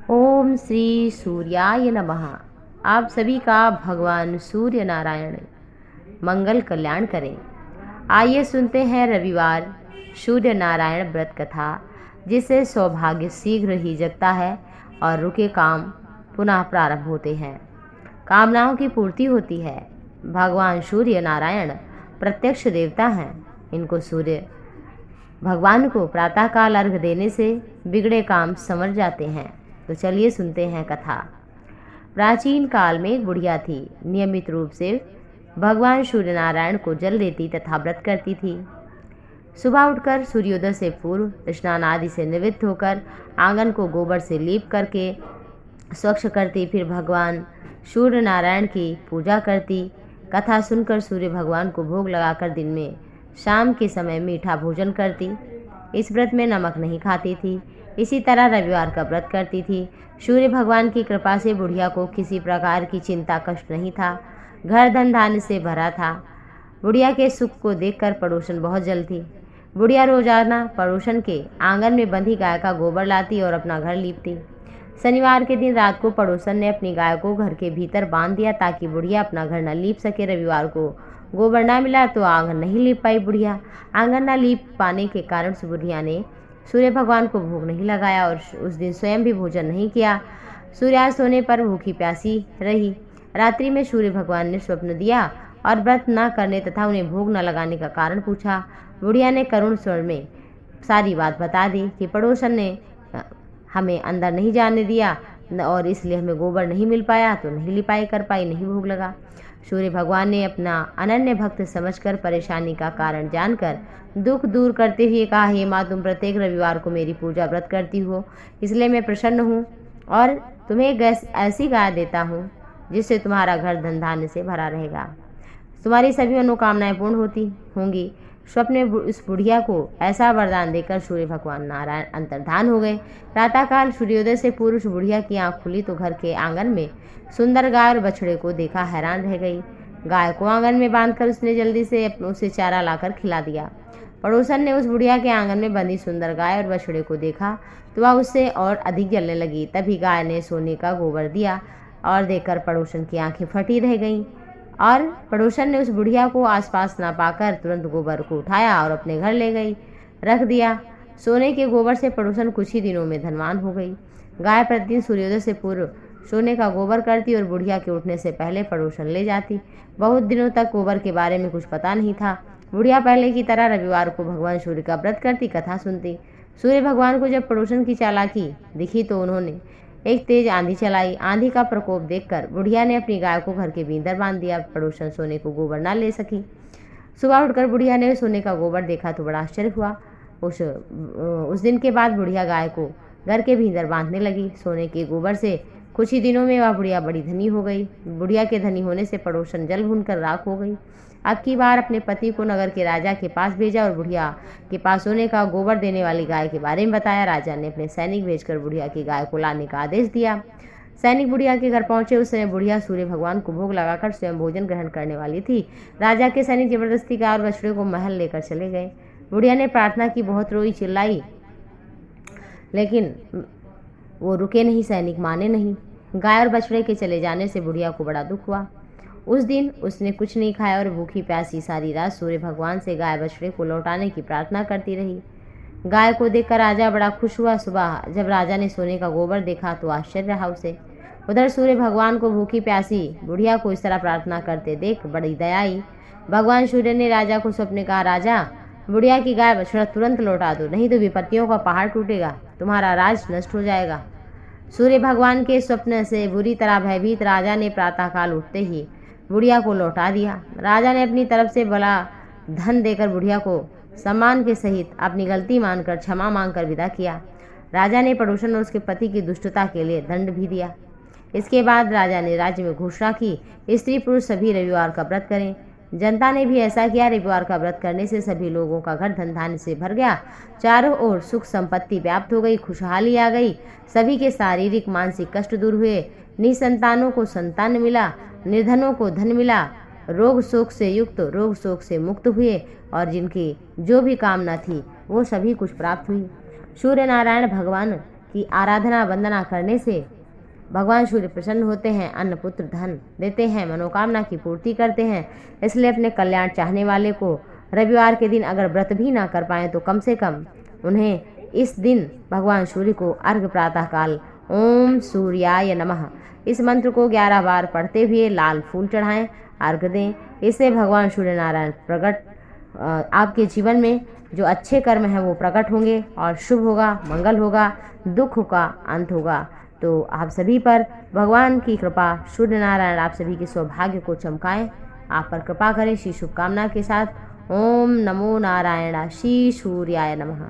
ओम श्री सूर्याय नमः। आप सभी का भगवान सूर्य नारायण मंगल कल्याण करें। आइए सुनते हैं रविवार सूर्य नारायण व्रत कथा, जिससे सौभाग्य शीघ्र ही जगता है और रुके काम पुनः प्रारंभ होते हैं, कामनाओं की पूर्ति होती है। भगवान सूर्य नारायण प्रत्यक्ष देवता हैं। इनको सूर्य भगवान को प्रातःकाल अर्घ देने से बिगड़े काम संवर जाते हैं। तो चलिए सुनते हैं कथा। प्राचीन काल में एक बुढ़िया थी। नियमित रूप से भगवान सूर्य नारायण को जल देती तथा व्रत करती थी। सुबह उठकर सूर्योदय से पूर्व स्नान आदि से निवृत्त होकर आंगन को गोबर से लीप करके स्वच्छ करती, फिर भगवान सूर्य नारायण की पूजा करती। कथा सुनकर सूर्य भगवान को भोग लगाकर दिन में शाम के समय मीठा भोजन करती। इस व्रत में नमक नहीं खाती थी। इसी तरह रविवार का व्रत करती थी। सूर्य भगवान की कृपा से बुढ़िया को किसी प्रकार की चिंता कष्ट नहीं था। घर धन धान्य से भरा था। बुढ़िया के सुख को देखकर पड़ोसन बहुत जलती। बुढ़िया रोजाना पड़ोसन के आंगन में बंधी गाय का गोबर लाती और अपना घर लीपती। शनिवार के दिन रात को पड़ोसन ने अपनी गाय को घर के भीतर बांध दिया ताकि बुढ़िया अपना घर न लीप सके। रविवार को गोबर ना मिला तो आंगन नहीं लीप पाई बुढ़िया। आंगन न लीप पाने के कारण से बुढ़िया ने सूर्य भगवान को भोग नहीं लगाया और उस दिन स्वयं भी भोजन नहीं किया। सूर्यास्त होने पर भूखी प्यासी रही। रात्रि में सूर्य भगवान ने स्वप्न दिया और व्रत न करने तथा उन्हें भोग न लगाने का कारण पूछा। बुढ़िया ने करुण स्वर में सारी बात बता दी कि पड़ोसन ने हमें अंदर नहीं जाने दिया और इसलिए हमें गोबर नहीं मिल पाया, तो नहीं लिपाई कर पाई, नहीं भोग लगा। सूर्य भगवान ने अपना अनन्य भक्त समझकर परेशानी का कारण जानकर दुख दूर करते हुए कहा, हे माँ, तुम प्रत्येक रविवार को मेरी पूजा व्रत करती हो, इसलिए मैं प्रसन्न हूँ और तुम्हें एक ऐसी गाय देता हूँ जिससे तुम्हारा घर धन धान्य से भरा रहेगा। तुम्हारी सभी मनोकामनाएं पूर्ण होती होंगी। स्वप्न में उस बुढ़िया को ऐसा वरदान देकर सूर्य भगवान नारायण अंतर्धान हो गए। प्रातःकाल सूर्योदय से पूर्व उस बुढ़िया की आंख खुली तो घर के आंगन में सुंदर गाय और बछड़े को देखा हैरान रह गई। गाय को आंगन में बांधकर उसने जल्दी से उसे चारा लाकर खिला दिया। पड़ोसन ने उस बुढ़िया के आंगन में बंधी सुंदर गाय और बछड़े को देखा तो वह उससे और अधिक जलने लगी। तभी गाय ने सोने का गोबर दिया और देखकर पड़ोसन की आंखें फटी रह गईं और पड़ोसन ने उस बुढ़िया को आसपास ना पाकर तुरंत गोबर को उठाया और अपने घर ले गई, रख दिया। सोने के गोबर से पड़ोसन कुछ ही दिनों में धनवान हो गई। गाय प्रतिदिन सूर्योदय से पूर्व सोने का गोबर करती और बुढ़िया के उठने से पहले पड़ोसन ले जाती। बहुत दिनों तक गोबर के बारे में कुछ पता नहीं था। बुढ़िया पहले की तरह रविवार को भगवान सूर्य का व्रत करती, कथा सुनती। सूर्य भगवान को जब पड़ोसन की चालाकी दिखी तो उन्होंने एक तेज आंधी चलाई। आंधी का प्रकोप देखकर बुढ़िया ने अपनी गाय को घर के भीतर बांध दिया। पड़ोसन सोने को गोबर ना ले सकी। सुबह उठकर बुढ़िया ने सोने का गोबर देखा तो बड़ा आश्चर्य हुआ। उस दिन के बाद बुढ़िया गाय को घर के भीतर बांधने लगी। सोने के गोबर से कुछ ही दिनों में वह बुढ़िया बड़ी धनी हो गई। बुढ़िया के धनी होने से पड़ोसन जल भूनकर राख हो गई। अब की बार अपने पति को नगर के राजा के पास भेजा और बुढ़िया के पास सोने का गोबर देने वाली गाय के बारे में बताया। राजा ने अपने सैनिक भेजकर बुढ़िया की गाय को लाने का आदेश दिया। सैनिक बुढ़िया के घर पहुंचे। उस समय बुढ़िया सूर्य भगवान को भोग लगाकर स्वयं भोजन ग्रहण करने वाली थी। राजा के सैनिक जबरदस्ती गाय और बछड़े को महल लेकर चले गए। बुढ़िया ने प्रार्थना की, बहुत रोई, चिल्लाई, लेकिन वो रुके नहीं। सैनिक माने नहीं। गाय और बछड़े के चले जाने से बुढ़िया को बड़ा दुख हुआ। उस दिन उसने कुछ नहीं खाया और भूखी प्यासी सारी रात सूर्य भगवान से गाय बछड़े को लौटाने की प्रार्थना करती रही। गाय को देखकर राजा बड़ा खुश हुआ। सुबह जब राजा ने सोने का गोबर देखा तो आश्चर्य रहा उसे। उधर सूर्य भगवान को भूखी प्यासी बुढ़िया को इस तरह प्रार्थना करते देख बड़ी दया आई। भगवान सूर्य ने राजा को स्वप्न कहा, राजा, बुढ़िया की गाय बछड़ा तुरंत लौटा दो, नहीं तो विपत्तियों का पहाड़ टूटेगा, तुम्हारा राज नष्ट हो जाएगा। सूर्य भगवान के स्वप्न से बुरी तरह भयभीत राजा ने प्रातःकाल उठते ही बुढ़िया को लौटा दिया। राजा ने अपनी तरफ से बड़ा धन देकर बुढ़िया को सम्मान के सहित अपनी गलती मानकर क्षमा मांगकर विदा किया। राजा ने पड़ोसन और उसके पति की दुष्टता के लिए दंड भी दिया। इसके बाद राजा ने राज्य में घोषणा की, स्त्री पुरुष सभी रविवार का व्रत करें। जनता ने भी ऐसा किया। रविवार का व्रत करने से सभी लोगों का घर धन धान्य से भर गया। चारों ओर सुख संपत्ति व्याप्त हो गई, खुशहाली आ गई। सभी के शारीरिक मानसिक कष्ट दूर हुए। निसंतानों को संतान मिला, निर्धनों को धन मिला, रोग शोक से युक्त रोग शोक से मुक्त हुए और जिनकी जो भी कामना थी वो सभी कुछ प्राप्त हुई। सूर्य नारायण भगवान की आराधना वंदना करने से भगवान सूर्य प्रसन्न होते हैं, अन्न पुत्र धन देते हैं, मनोकामना की पूर्ति करते हैं। इसलिए अपने कल्याण चाहने वाले को रविवार के दिन अगर व्रत भी ना कर पाएँ तो कम से कम उन्हें इस दिन भगवान सूर्य को अर्घ्य प्रातःकाल ओम सूर्याय नमः इस मंत्र को 11 बार पढ़ते हुए लाल फूल चढ़ाएं, अर्घ्य दें। इससे भगवान सूर्य नारायण प्रकट आपके जीवन में जो अच्छे कर्म हैं वो प्रकट होंगे और शुभ होगा, मंगल होगा, दुख का अंत होगा। तो आप सभी पर भगवान की कृपा, सूर्य नारायण आप सभी के सौभाग्य को चमकाएं, आप पर कृपा करें। श्री शुभकामना के साथ ओम नमो नारायण श्री सूर्याय नमः।